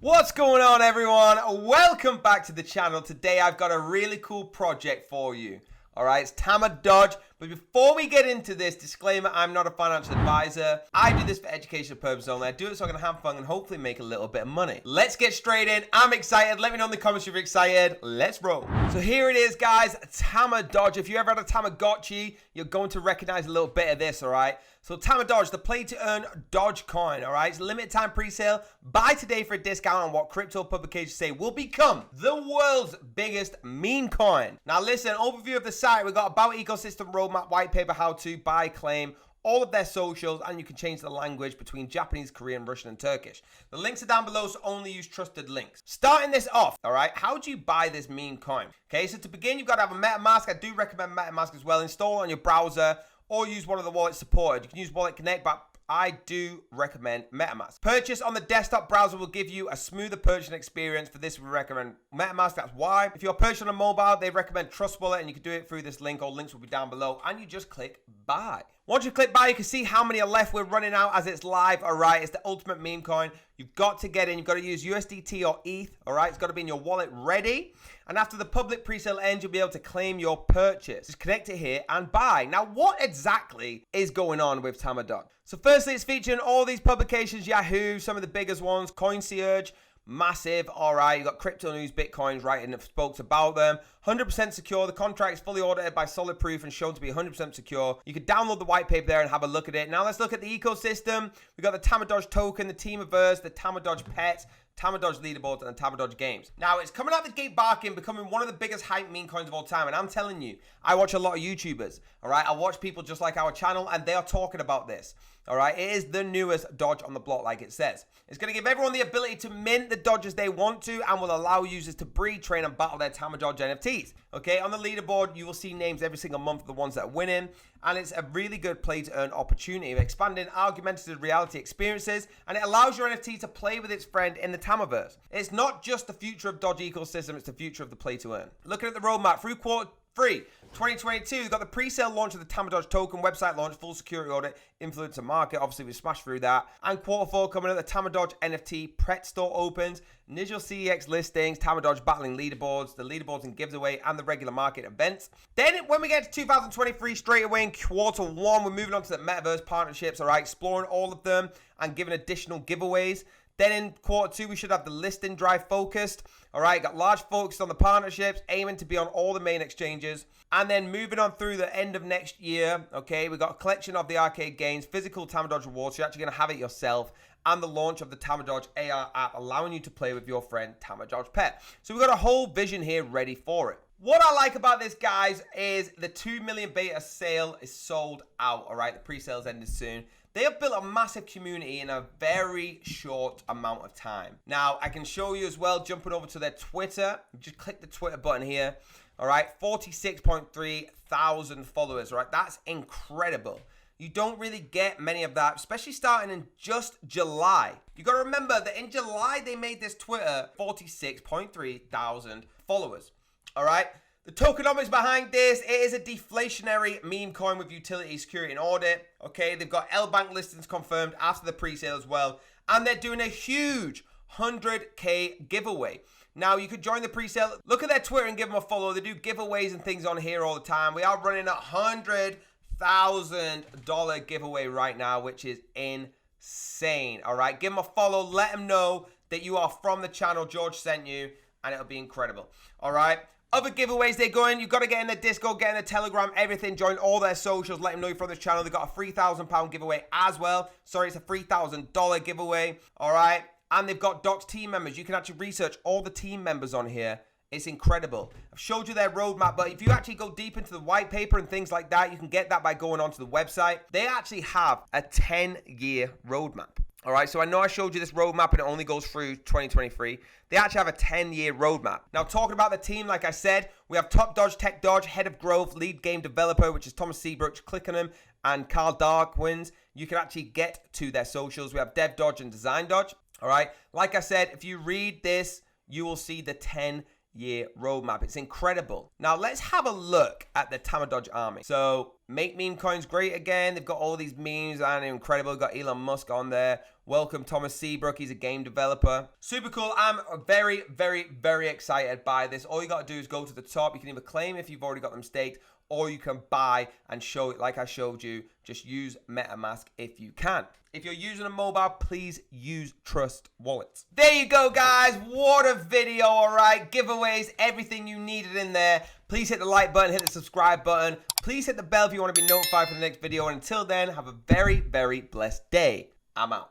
What's going on, everyone? Welcome back to the channel. Today I've got a really cool project for you. All right, it's Tamadoge. But before we get into this, disclaimer, I'm not a financial advisor. I do this for educational purposes only. I do it so I can have fun and hopefully make a little bit of money. Let's get straight in. I'm excited. Let me know in the comments if you're excited. Let's roll. So here it is, guys. Tamadoge. If you ever had a Tamagotchi, you're going to recognize a little bit of this, all right? So Tamadoge, the play-to-earn Dogecoin, all right? It's a limited time pre-sale. Buy today for a discount on what crypto publications say will become the world's biggest meme coin. Now listen, overview of the site. We've got about ecosystem roadmap, white paper, how to, buy, claim, all of their socials, and you can change the language between Japanese, Korean, Russian, and Turkish. The links are down below, so only use trusted links. Starting this off, all right, how do you buy this meme coin? Okay, so to begin, you've got to have a MetaMask. I do recommend MetaMask as well. Install on your browser, or use one of the wallets supported. You can use Wallet Connect, but I do recommend MetaMask. Purchase on the desktop browser will give you a smoother purchasing experience. For this, we recommend MetaMask. That's why. If you're purchasing on mobile, they recommend Trust Wallet, and you can do it through this link. All links will be down below, and you just click buy. Once you click buy, you can see how many are left. We're running out as it's live. All right, it's the ultimate meme coin. You've got to get in. You've got to use USDT or ETH. All right, it's got to be in your wallet ready. And after the public pre-sale ends, you'll be able to claim your purchase. Just connect it here and buy. Now, what exactly is going on with Tamadoge? So firstly, it's featuring all these publications, Yahoo, some of the biggest ones, Coinsniper, massive. All right, you got Crypto News, Bitcoins writing and spoke about them. 100% secure. The contract is fully audited by solid proof and shown to be 100% secure. You can download the white paper there and have a look at it. Now let's look at the ecosystem. We got the Tamadoge token, the Metaverse, the Tamadoge pet, Tamadoge leaderboards, and the Tamadoge games. Now, it's coming out the gate barking, becoming one of the biggest hype meme coins of all time. And I'm telling you, I watch a lot of YouTubers, all right? I watch people just like our channel, and they are talking about this, all right? It is the newest Doge on the block, like it says. It's going to give everyone the ability to mint the Doges they want to and will allow users to breed, train, and battle their Tamadoge NFTs, okay? On the leaderboard, you will see names every single month of the ones that are winning, and it's a really good play-to-earn opportunity, expanding augmented reality experiences, and it allows your NFT to play with its friend in the Tamaverse. It's not just the future of Doge ecosystem, it's the future of the play-to-earn. Looking at the roadmap, through quarter 3, 2022, we've got the pre-sale launch of the Tamadoge token, website launch, full security audit, influencer market. Obviously, we smashed through that. And quarter 4 coming up, the Tamadoge NFT pet store opens, initial CEX listings, Tamadoge battling leaderboards, the leaderboards and giveaway, and the regular market events. Then when we get to 2023, straight away in quarter 1, we're moving on to the Metaverse partnerships, all right, exploring all of them and giving additional giveaways. Then in quarter 2, we should have the listing drive focused. All right, got large focus on the partnerships, aiming to be on all the main exchanges. And then moving on through the end of next year, okay, we got a collection of the arcade games, physical Tamadoge rewards, so you're actually going to have it yourself, and the launch of the Tamadoge AR app, allowing you to play with your friend Tamadoge Pet. So we've got a whole vision here ready for it. What I like about this, guys, is the 2 million beta sale is sold out, all right? The pre-sale's ended soon. They have built a massive community in a very short amount of time. Now, I can show you as well, jumping over to their Twitter. Just click the Twitter button here. All right, 46.3 thousand followers, right? That's incredible. You don't really get many of that, especially starting in just July. You got to remember that in July, they made this Twitter 46.3 thousand followers. All right. The tokenomics behind this, it is a deflationary meme coin with utility, security, and audit. Okay, they've got L-Bank listings confirmed after the pre-sale as well. And they're doing a huge 100K giveaway. Now, you could join the pre-sale. Look at their Twitter and give them a follow. They do giveaways and things on here all the time. We are running a $100,000 giveaway right now, which is insane. All right, give them a follow. Let them know that you are from the channel. George sent you, and it'll be incredible. All right. Other giveaways they're going, you've got to get in the Discord, get in the Telegram, everything, join all their socials, let them know you're from this channel. They've got a £3,000 giveaway as well. Sorry, it's a $3,000 giveaway, all right? And they've got Docs team members. You can actually research all the team members on here. It's incredible. I've showed you their roadmap, but if you actually go deep into the white paper and things like that, you can get that by going onto the website. They actually have a 10-year roadmap. All right, so I know I showed you this roadmap and it only goes through 2023. They actually have a 10-year roadmap. Now, talking about the team, like I said, we have Top Doge, Tech Doge, Head of Growth, Lead Game Developer, which is Thomas Seabrook. Click on him, and Carl Darkwins. You can actually get to their socials. We have Dev Doge and Design Doge. All right, like I said, if you read this, you will see the 10-year roadmap. It's incredible. Now, let's have a look at the Tamadoge army. So, make meme coins great again. They've got all these memes and incredible. We've got Elon Musk on there. Welcome Thomas Seabrook, he's a game developer. Super cool. I'm very, very, very excited by this. All you got to do is go to the top. You can either claim if you've already got them staked, or you can buy and show it like I showed you. Just use MetaMask if you can. If you're using a mobile, please use Trust Wallet. There you go, guys. What a video, all right? Giveaways, everything you needed in there. Please hit the like button, hit the subscribe button. Please hit the bell if you want to be notified for the next video. And until then, have a very, very blessed day. I'm out.